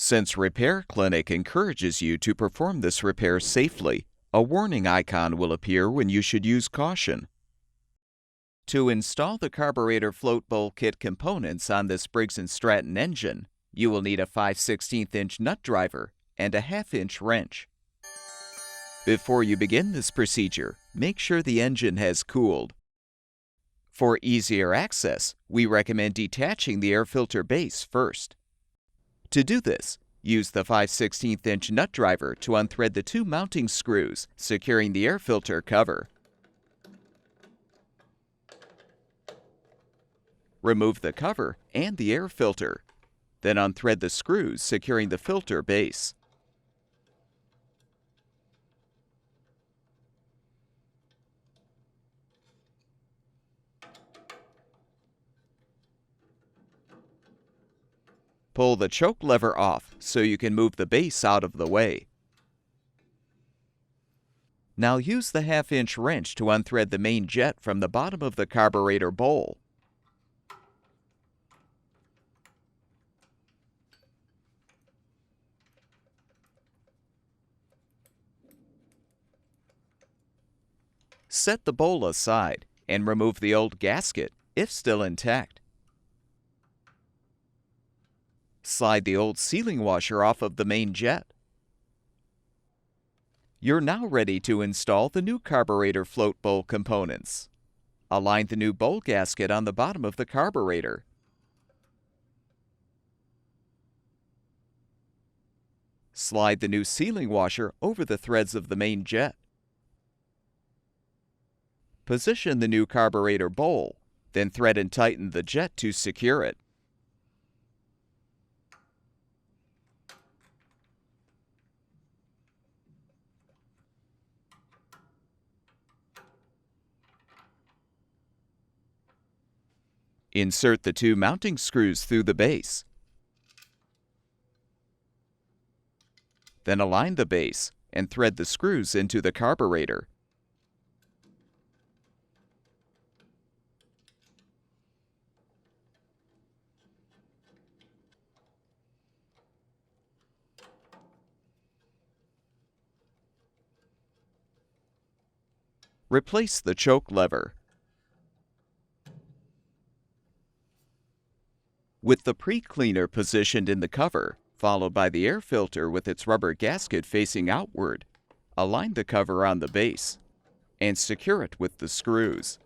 Since Repair Clinic encourages you to perform this repair safely, a warning icon will appear when you should use caution. To install the carburetor float bowl kit components on this Briggs Stratton engine, you will need a 5/16" nut driver and a 1/2" wrench. Before you begin this procedure, make sure the engine has cooled. For easier access, we recommend detaching the air filter base first. To do this, use the 5/16" nut driver to unthread the 2 mounting screws securing the air filter cover. Remove the cover and the air filter, then unthread the screws securing the filter base. Pull the choke lever off so you can move the base out of the way. Now use the 1/2" wrench to unthread the main jet from the bottom of the carburetor bowl. Set the bowl aside and remove the old gasket, if still intact. Slide the old sealing washer off of the main jet. You're now ready to install the new carburetor float bowl components. Align the new bowl gasket on the bottom of the carburetor. Slide the new sealing washer over the threads of the main jet. Position the new carburetor bowl, then thread and tighten the jet to secure it. Insert the 2 mounting screws through the base. Then align the base and thread the screws into the carburetor. Replace the choke lever. With the pre-cleaner positioned in the cover, followed by the air filter with its rubber gasket facing outward, align the cover on the base and secure it with the screws.